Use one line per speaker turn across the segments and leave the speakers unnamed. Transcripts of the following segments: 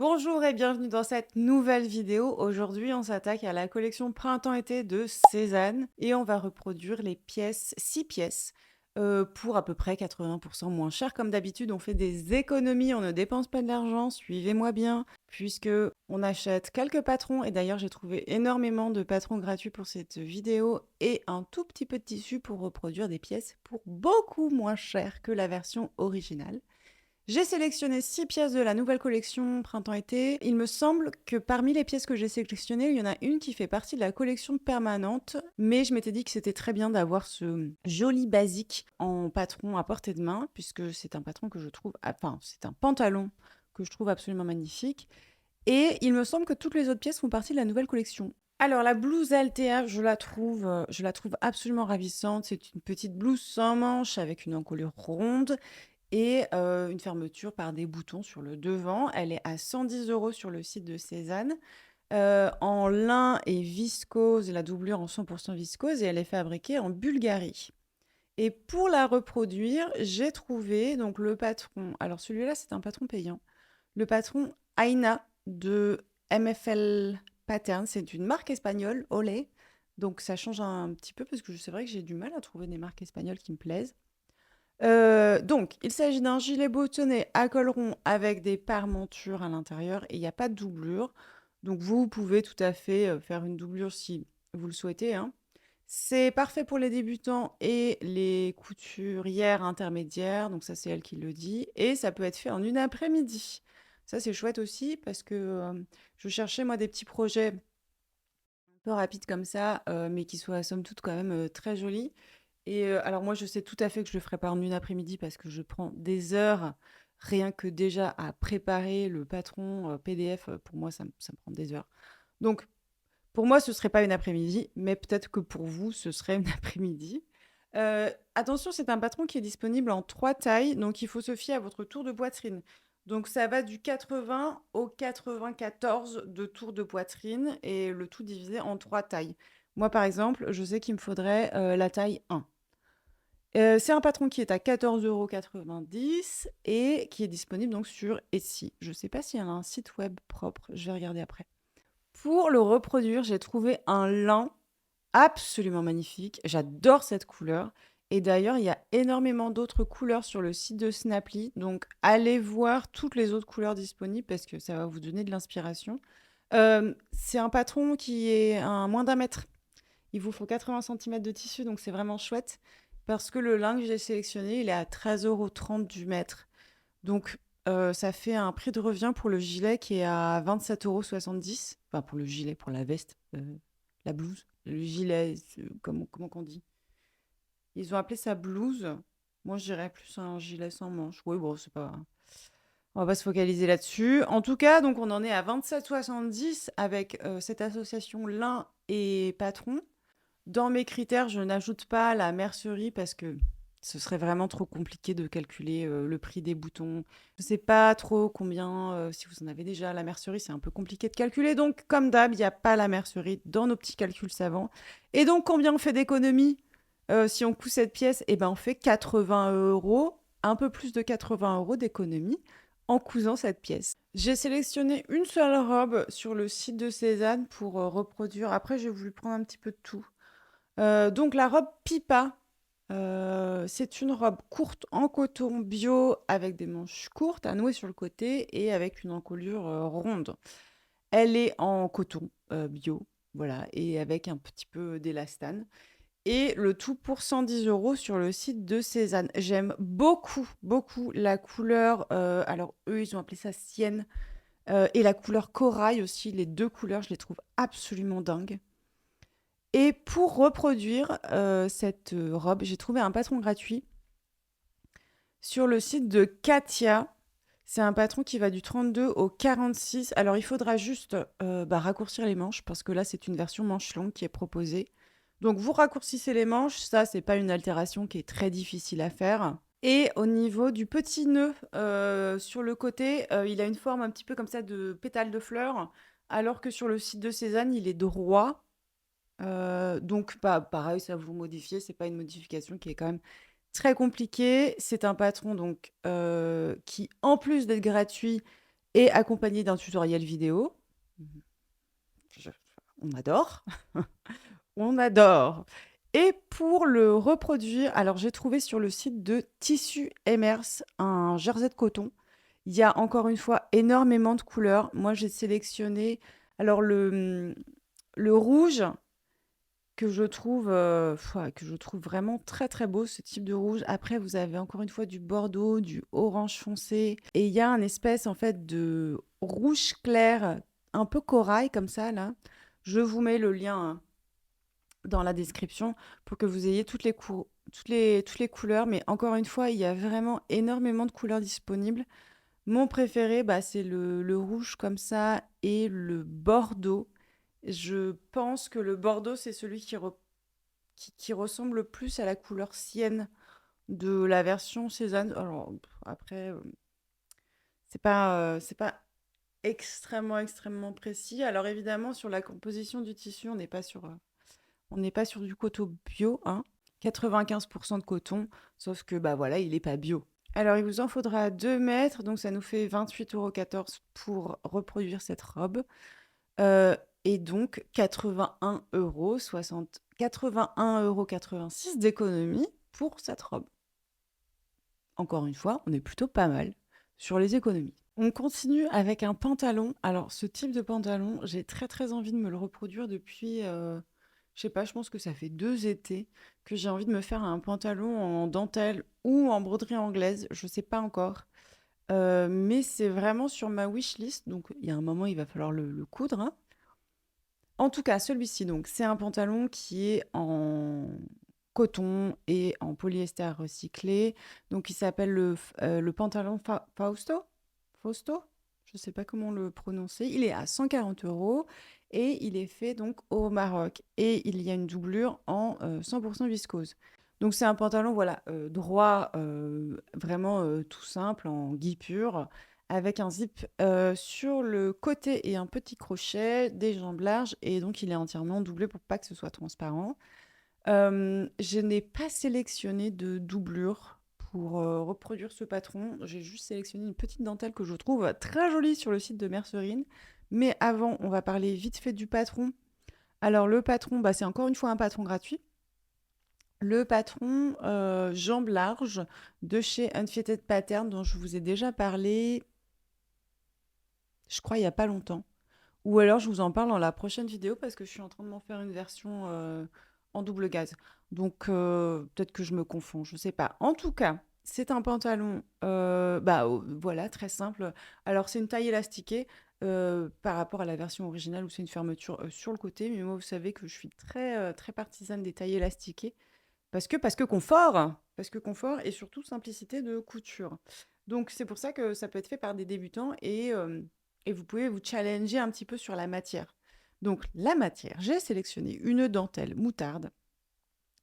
Bonjour et bienvenue dans cette nouvelle vidéo. Aujourd'hui, on s'attaque à la collection printemps-été de Cézanne et on va reproduire les pièces, 6 pièces, pour à peu près 80% moins cher. Comme d'habitude, on fait des économies, on ne dépense pas de l'argent, suivez-moi bien, puisque on achète quelques patrons. Et d'ailleurs, j'ai trouvé énormément de patrons gratuits pour cette vidéo et un tout petit peu de tissu pour reproduire des pièces pour beaucoup moins cher que la version originale. J'ai sélectionné 6 pièces de la nouvelle collection printemps-été. Il me semble que parmi les pièces que j'ai sélectionnées, il y en a une qui fait partie de la collection permanente, mais je m'étais dit que c'était très bien d'avoir ce joli basique en patron à portée de main, puisque c'est un patron que je trouve, enfin, c'est un pantalon que je trouve absolument magnifique. Et il me semble que toutes les autres pièces font partie de la nouvelle collection. Alors la blouse Altea, je la trouve absolument ravissante. C'est une petite blouse sans manches avec une encolure ronde et une fermeture par des boutons sur le devant. Elle est à 110 € sur le site de Cézanne, en lin et viscose, la doublure en 100 viscose et elle est fabriquée en Bulgarie. Et pour la reproduire, j'ai trouvé donc le patron, alors celui-là, c'est un patron payant. Le patron Aina de MFL Pattern, c'est une marque espagnole, olé. Donc ça change un petit peu parce que c'est vrai que j'ai du mal à trouver des marques espagnoles qui me plaisent. Donc, il s'agit d'un gilet bottonné à col rond avec des parementures à l'intérieur et il n'y a pas de doublure. Donc, vous pouvez tout à fait faire une doublure si vous le souhaitez, hein. C'est parfait pour les débutants et les couturières intermédiaires. Donc, ça, c'est elle qui le dit. Et ça peut être fait en une après-midi. Ça, c'est chouette aussi parce que je cherchais, moi, des petits projets un peu rapides comme ça, mais qui soient, somme toute, quand même très jolis. Et alors moi, je sais tout à fait que je le ferai pas en une après-midi parce que je prends des heures rien que déjà à préparer le patron PDF. Pour moi, ça me prend des heures. Donc, pour moi, ce serait pas une après-midi, mais peut-être que pour vous, ce serait une après-midi. Attention, c'est un patron qui est disponible en 3 tailles, donc il faut se fier à votre tour de poitrine. Donc ça va du 80 au 94 de tour de poitrine et le tout divisé en 3 tailles. Moi, par exemple, je sais qu'il me faudrait la taille 1. C'est un patron qui est à 14,90 € et qui est disponible donc sur Etsy. Je ne sais pas si elle a un site web propre, je vais regarder après. Pour le reproduire, j'ai trouvé un lin absolument magnifique. J'adore cette couleur. Et d'ailleurs, il y a énormément d'autres couleurs sur le site de Snaply. Donc, allez voir toutes les autres couleurs disponibles parce que ça va vous donner de l'inspiration. C'est un patron qui est à moins d'un mètre. Il vous faut 80 centimètres de tissu, donc c'est vraiment chouette. Parce que le lin que j'ai sélectionné, il est à 13,30 € du mètre. Donc, ça fait un prix de revient pour le gilet qui est à 27,70 €. Enfin, pour le gilet, pour la veste, la blouse. Le gilet, comment qu'on dit? Ils ont appelé ça blouse. Moi, je dirais plus un gilet sans manches. Oui, bon, c'est pas. On va pas se focaliser là-dessus. En tout cas, donc on en est à 27,70 € avec cette association lin et patron. Dans mes critères, je n'ajoute pas la mercerie parce que ce serait vraiment trop compliqué de calculer le prix des boutons. Je ne sais pas trop combien, si vous en avez déjà, la mercerie, c'est un peu compliqué de calculer. Donc, comme d'hab, il n'y a pas la mercerie dans nos petits calculs savants. Et donc, combien on fait d'économies si on coud cette pièce? Eh ben, on fait 80 €, un peu plus de 80 € d'économie en cousant cette pièce. J'ai sélectionné une seule robe sur le site de Cézanne pour reproduire. Après, j'ai voulu prendre un petit peu de tout. Donc la robe Pipa, c'est une robe courte en coton bio avec des manches courtes à nouer sur le côté et avec une encolure, ronde. Elle est en coton, bio, voilà et avec un petit peu d'élastane et le tout pour 110 € sur le site de Cézanne. J'aime beaucoup, beaucoup la couleur, alors eux, ils ont appelé ça sienne, et la couleur corail aussi. Les 2 couleurs, je les trouve absolument dingues. Et pour reproduire, cette, robe, j'ai trouvé un patron gratuit sur le site de Katia. C'est un patron qui va du 32 au 46. Alors il faudra juste, raccourcir les manches parce que là, c'est une version manche longue qui est proposée. Donc vous raccourcissez les manches, ça, c'est pas une altération qui est très difficile à faire. Et au niveau du petit nœud, sur le côté, il a une forme un petit peu comme ça de pétale de fleur, alors que sur le site de Cézanne, il est droit. Donc pareil, ça vous modifiez, c'est pas une modification qui est quand même très compliquée. C'est un patron donc qui, en plus d'être gratuit, et accompagné d'un tutoriel vidéo. Mmh je on adore, on adore et pour le reproduire, alors j'ai trouvé sur le site de Tissu Emers un jersey de coton. Il y a encore une fois énormément de couleurs. Moi, j'ai sélectionné alors le rouge que je trouve vraiment très, très beau, ce type de rouge. Après, vous avez encore une fois du bordeaux, du orange foncé et il y a un espèce, en fait, de rouge clair, un peu corail comme ça, là. Je vous mets le lien, hein, dans la description pour que vous ayez toutes les couleurs. Mais encore une fois, il y a vraiment énormément de couleurs disponibles. Mon préféré, bah, c'est le rouge comme ça et le bordeaux. Je pense que le bordeaux, c'est celui qui ressemble le plus à la couleur sienne de la version Cézanne. Alors, après, c'est pas extrêmement, extrêmement précis. Alors, évidemment, sur la composition du tissu, on n'est pas sur du coton bio, hein. 95% de coton, sauf que, bah voilà, il n'est pas bio. Alors, il vous en faudra 2 mètres, donc ça nous fait 28,14 € pour reproduire cette robe. Et donc 81,86 € d'économie pour cette robe. Encore une fois, on est plutôt pas mal sur les économies. On continue avec un pantalon. Alors, ce type de pantalon, j'ai très très envie de me le reproduire depuis, je sais pas, je pense que ça fait 2 étés que j'ai envie de me faire un pantalon en dentelle ou en broderie anglaise. Je sais pas encore. Mais c'est vraiment sur ma wishlist. Donc, il y a un moment, il va falloir le coudre, hein. En tout cas, celui-ci, donc, c'est un pantalon qui est en coton et en polyester recyclé. Donc, il s'appelle le pantalon Fausto. Fausto? Je ne sais pas comment le prononcer. Il est à 140 € et il est fait donc au Maroc. Et il y a une doublure en 100% viscose. Donc, c'est un pantalon, voilà, droit, vraiment tout simple, en gui pur avec un zip sur le côté et un petit crochet, des jambes larges, et donc il est entièrement doublé pour pas que ce soit transparent. Je n'ai pas sélectionné de doublure pour reproduire ce patron. J'ai juste sélectionné une petite dentelle que je trouve très jolie sur le site de Mercerine. Mais avant, on va parler vite fait du patron. Alors le patron, bah, c'est encore une fois un patron gratuit. Le patron jambes larges de chez Unfitted Pattern dont je vous ai déjà parlé, je crois, il y a pas longtemps. Ou alors je vous en parle dans la prochaine vidéo parce que je suis en train de m'en faire une version en double gaz. Donc peut-être que je me confonds, je sais pas. En tout cas, c'est un pantalon, bah voilà, très simple. Alors c'est une taille élastiquée par rapport à la version originale où c'est une fermeture sur le côté. Mais moi, vous savez que je suis très très partisane des tailles élastiquées parce que confort et surtout simplicité de couture. Donc c'est pour ça que ça peut être fait par des débutants et vous pouvez vous challenger un petit peu sur la matière. Donc la matière, j'ai sélectionné une dentelle moutarde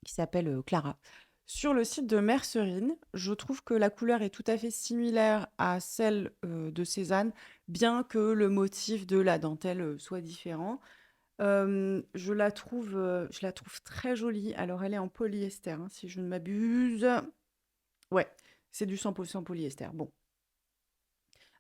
qui s'appelle Clara. Sur le site de Mercerine, je trouve que la couleur est tout à fait similaire à celle de Cézanne, bien que le motif de la dentelle soit différent. Je la trouve très jolie. Alors, elle est en polyester, hein, si je ne m'abuse. Ouais, c'est du 100% polyester. Bon,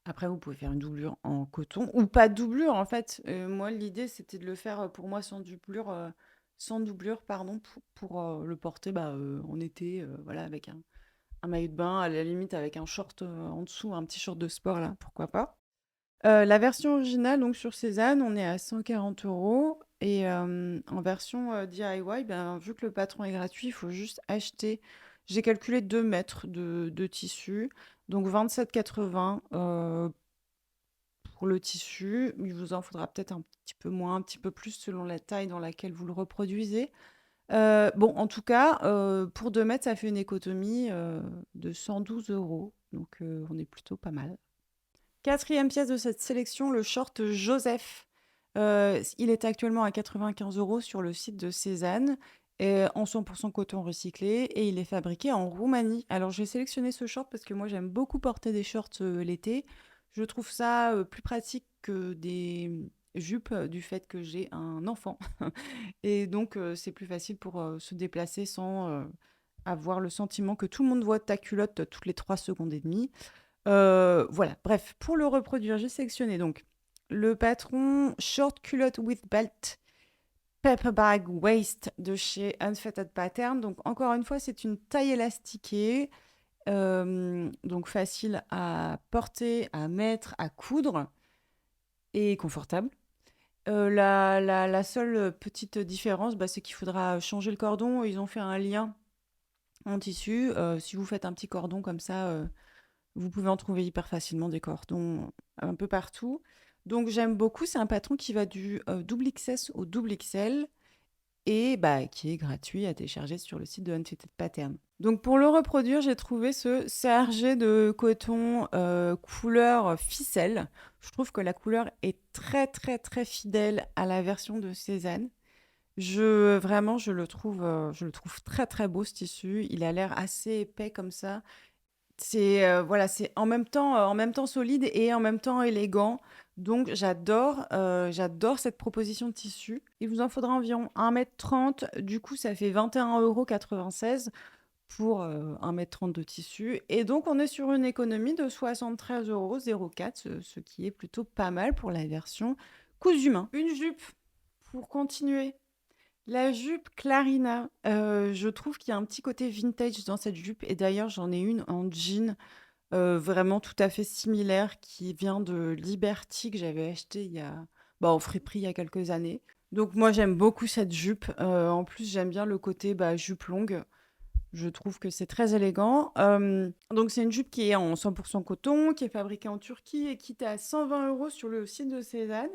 après, vous pouvez faire une doublure en coton ou pas de doublure, en fait. Moi, l'idée, c'était de le faire pour moi sans doublure, pardon, pour le porter bah, en été, voilà, avec un maillot de bain, à la limite avec un short en dessous, un petit short de sport, là, pourquoi pas. La version originale, donc sur Cézanne, on est à 140 € et en version, DIY, ben, vu que le patron est gratuit, il faut juste acheter j'ai calculé 2 mètres de tissu, donc 27,80 pour le tissu. Il vous en faudra peut-être un petit peu moins, un petit peu plus selon la taille dans laquelle vous le reproduisez. Bon, en tout cas, pour 2 mètres, ça fait une économie, de 112 €, donc on est plutôt pas mal. Quatrième pièce de cette sélection, le short Joseph. Il est actuellement à 95 € sur le site de Cézanne, en 100% coton recyclé et il est fabriqué en Roumanie. Alors j'ai sélectionné ce short parce que moi j'aime beaucoup porter des shorts l'été. Je trouve ça plus pratique que des jupes du fait que j'ai un enfant. Et donc c'est plus facile pour se déplacer sans avoir le sentiment que tout le monde voit ta culotte toutes les 3 secondes et demie. Voilà, bref, pour le reproduire, j'ai sélectionné donc le patron Short Culotte with Belt Paper Bag Waist de chez Unfettered Pattern. Donc encore une fois, c'est une taille élastiquée, donc facile à porter, à mettre, à coudre et confortable. La seule petite différence, bah, c'est qu'il faudra changer le cordon. Ils ont fait un lien en tissu. Si vous faites un petit cordon comme ça, vous pouvez en trouver hyper facilement des cordons un peu partout. Donc j'aime beaucoup. C'est un patron qui va du double XS au double XL et bah, qui est gratuit à télécharger sur le site de Unfitted Pattern. Donc pour le reproduire, j'ai trouvé ce sergé de coton couleur ficelle. Je trouve que la couleur est très très très fidèle à la version de Cézanne. Vraiment, je le trouve très très beau ce tissu. Il a l'air assez épais comme ça. C'est voilà, c'est en même temps solide et en même temps élégant. Donc j'adore cette proposition de tissu. Il vous en faudra environ 1,30 m. Du coup, ça fait 21,96 € pour 1,30 m de tissu. Et donc, on est sur une économie de 73,04 €, ce qui est plutôt pas mal pour la version cousu main. Une jupe pour continuer. La jupe Clarina, je trouve qu'il y a un petit côté vintage dans cette jupe et d'ailleurs j'en ai une en jean, vraiment tout à fait similaire qui vient de Liberty que j'avais acheté bah, en friperie il y a quelques années. Donc moi j'aime beaucoup cette jupe, en plus j'aime bien le côté, bah, jupe longue. Je trouve que c'est très élégant. Donc c'est une jupe qui est en 100 % coton, qui est fabriquée en Turquie et qui est à 120 € sur le site de Cézanne.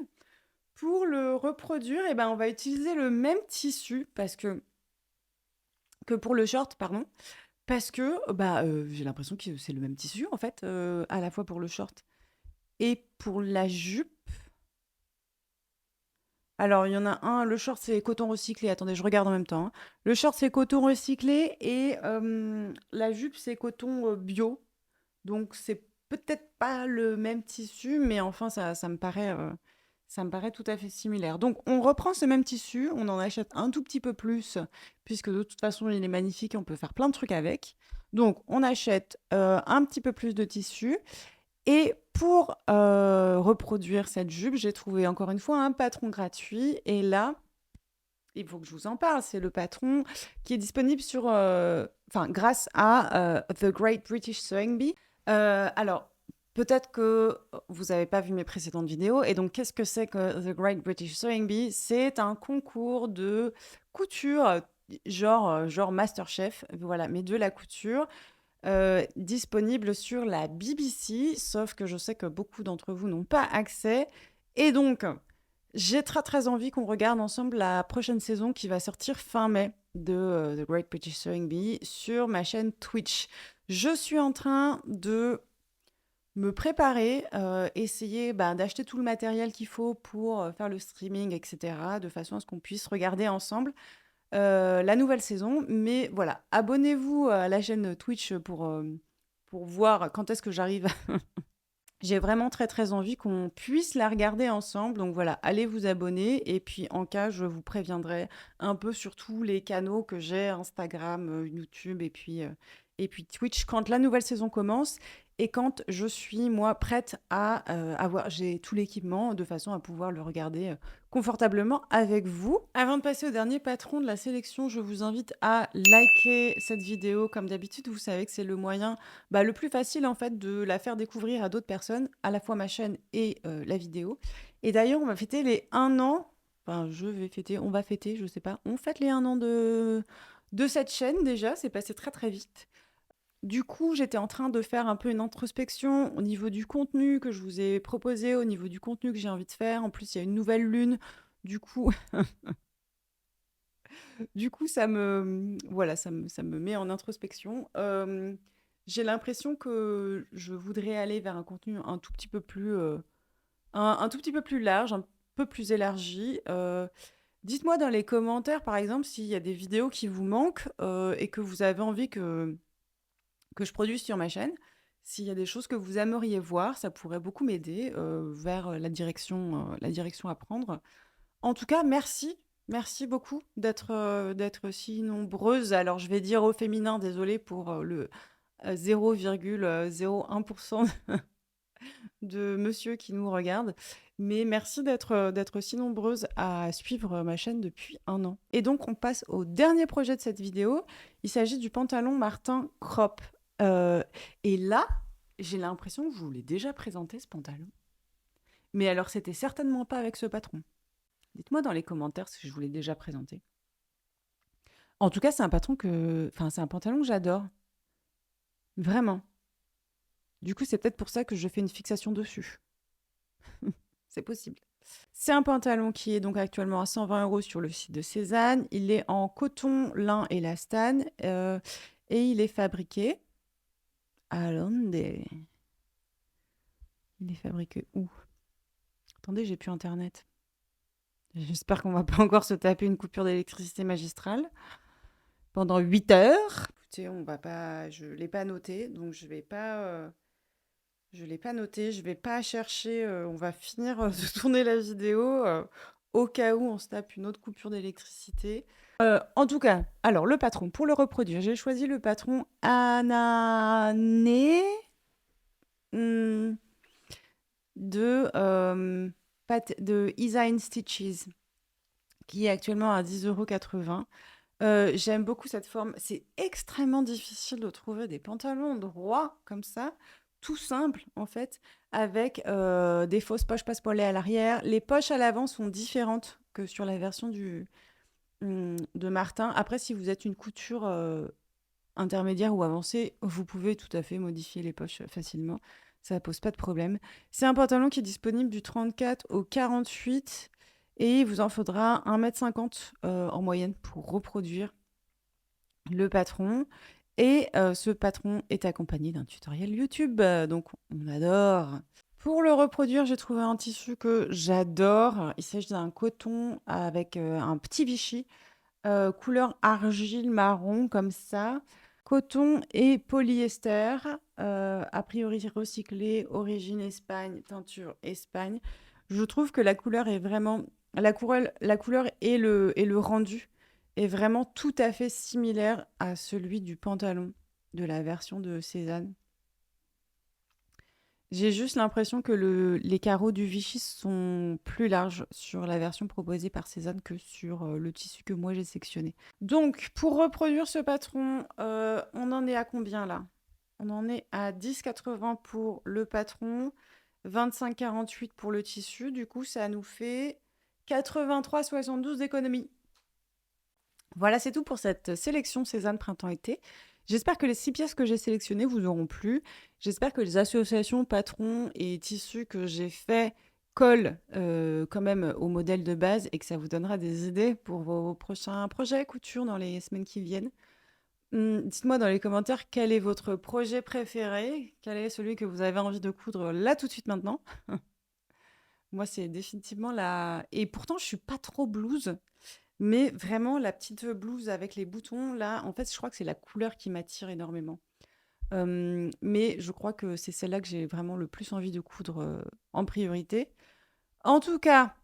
Pour le reproduire, eh ben, on va utiliser le même tissu que pour le short, pardon, parce que bah, j'ai l'impression que c'est le même tissu en fait, à la fois pour le short et pour la jupe. Alors il y en a un, le short c'est coton recyclé, attendez je regarde en même temps, hein. Le short c'est coton recyclé et la jupe c'est coton bio, donc c'est peut-être pas le même tissu, mais enfin ça me paraît tout à fait similaire. Donc on reprend ce même tissu, on en achète un tout petit peu plus, puisque de toute façon il est magnifique et on peut faire plein de trucs avec. Donc on achète un petit peu plus de tissu. Et pour reproduire cette jupe, j'ai trouvé encore une fois un patron gratuit. Et là, il faut que je vous en parle. C'est le patron qui est disponible enfin, grâce à The Great British Sewing Bee. Alors, peut-être que vous n'avez pas vu mes précédentes vidéos. Et donc, qu'est-ce que c'est que The Great British Sewing Bee? C'est un concours de couture, genre MasterChef, voilà, mais de la couture, disponible sur la BBC. Sauf que je sais que beaucoup d'entre vous n'ont pas accès. Et donc, j'ai très très envie qu'on regarde ensemble la prochaine saison qui va sortir fin mai de The Great British Sewing Bee sur ma chaîne Twitch. Je suis en train de me préparer, essayer bah, d'acheter tout le matériel qu'il faut pour faire le streaming, etc., de façon à ce qu'on puisse regarder ensemble la nouvelle saison. Mais voilà, abonnez-vous à la chaîne Twitch pour voir quand est-ce que j'arrive. J'ai vraiment très très envie qu'on puisse la regarder ensemble. Donc voilà, allez vous abonner. Et puis en cas, je vous préviendrai un peu sur tous les canaux que j'ai, Instagram, YouTube et puis Twitch, quand la nouvelle saison commence et quand je suis, moi, prête à j'ai tout l'équipement de façon à pouvoir le regarder confortablement avec vous. Avant de passer au dernier patron de la sélection, je vous invite à liker cette vidéo. Comme d'habitude, vous savez que c'est le moyen bah, le plus facile en fait de la faire découvrir à d'autres personnes, à la fois ma chaîne et la vidéo. Et d'ailleurs, on va fêter les 1 an, enfin on va fêter, je sais pas, on fête les 1 an de cette chaîne déjà, c'est passé très très vite. Du coup, j'étais en train de faire un peu une introspection au niveau du contenu que je vous ai proposé, au niveau du contenu que j'ai envie de faire. En plus, il y a une nouvelle lune. Du coup, du coup voilà, ça me met en introspection. J'ai l'impression que je voudrais aller vers un contenu un tout petit peu plus, un tout petit peu plus large, un peu plus élargi. Dites-moi dans les commentaires, par exemple, s'il y a des vidéos qui vous manquent et que vous avez envie que je produise sur ma chaîne. S'il y a des choses que vous aimeriez voir, ça pourrait beaucoup m'aider vers la direction à prendre. En tout cas, merci. Merci beaucoup d'être si nombreuses. Alors, je vais dire au féminin, désolée pour 0,01% de monsieur qui nous regardent. Mais merci d'être si nombreuses à suivre ma chaîne depuis 1 an. Et donc, on passe au dernier projet de cette vidéo. Il s'agit du pantalon Martin Crop. Et là, j'ai l'impression que je vous l'ai déjà présenté, ce pantalon. Mais alors, c'était certainement pas avec ce patron. Dites-moi dans les commentaires si je vous l'ai déjà présenté. En tout cas, c'est un pantalon que j'adore. Vraiment. Du coup, c'est peut-être pour ça que je fais une fixation dessus. C'est possible. C'est un pantalon qui est donc actuellement à 120 € sur le site de Cézanne. Il est en coton, lin et lastane. Et il est fabriqué à Londres. Il est fabriqué où? Attendez, j'ai plus internet. J'espère qu'on va pas encore se taper une coupure d'électricité magistrale pendant 8 heures. Écoutez, on va pas, je l'ai pas noté, donc je l'ai pas noté, je vais pas chercher. On va finir de tourner la vidéo au cas où on se tape une autre coupure d'électricité. En tout cas, alors le patron, pour le reproduire, j'ai choisi le patron Anané de Design Stitches, qui est actuellement à 10,80 €. J'aime beaucoup cette forme. C'est extrêmement difficile de trouver des pantalons droits comme ça, tout simple en fait, avec des fausses poches passe-poilées à l'arrière. Les poches à l'avant sont différentes que sur la version de Martin. Après, si vous êtes une couture intermédiaire ou avancée, vous pouvez tout à fait modifier les poches facilement. Ça pose pas de problème. C'est un pantalon qui est disponible du 34 au 48 et il vous en faudra 1,50 m en moyenne pour reproduire le patron. Et ce patron est accompagné d'un tutoriel YouTube, donc on adore. Pour le reproduire, j'ai trouvé un tissu que j'adore. Il s'agit d'un coton avec un petit Vichy, couleur argile marron comme ça. Coton et polyester, a priori recyclé, origine Espagne, teinture Espagne. Je trouve que la couleur est vraiment la couleur et le rendu est vraiment tout à fait similaire à celui du pantalon de la version de Cézanne. J'ai juste l'impression que les carreaux du Vichy sont plus larges sur la version proposée par Cézanne que sur le tissu que moi j'ai sectionné. Donc, pour reproduire ce patron, on en est à combien là? On en est à 10,80 pour le patron, 25,48 pour le tissu. Du coup, ça nous fait 83,72 d'économie. Voilà, c'est tout pour cette sélection Cézanne printemps-été. J'espère que les 6 pièces que j'ai sélectionnées vous auront plu. J'espère que les associations patrons et tissus que j'ai faits collent quand même au modèle de base et que ça vous donnera des idées pour vos prochains projets couture dans les semaines qui viennent. Dites-moi dans les commentaires quel est votre projet préféré, quel est celui que vous avez envie de coudre là tout de suite maintenant. Moi, c'est définitivement la... Et pourtant, je suis pas trop blouse. Mais vraiment, la petite blouse avec les boutons, là, en fait, je crois que c'est la couleur qui m'attire énormément. Mais je crois que c'est celle-là que j'ai vraiment le plus envie de coudre en priorité. En tout cas,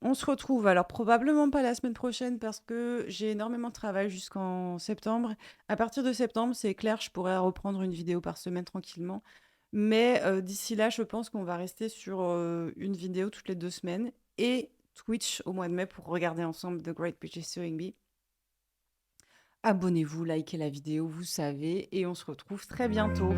on se retrouve, alors probablement pas la semaine prochaine parce que j'ai énormément de travail jusqu'en septembre. À partir de septembre, c'est clair, je pourrais reprendre une vidéo par semaine tranquillement. Mais d'ici là, je pense qu'on va rester sur une vidéo toutes les 2 semaines et Twitch au mois de mai pour regarder ensemble The Great British Sewing Bee. Abonnez-vous, likez la vidéo, vous savez, et on se retrouve très bientôt.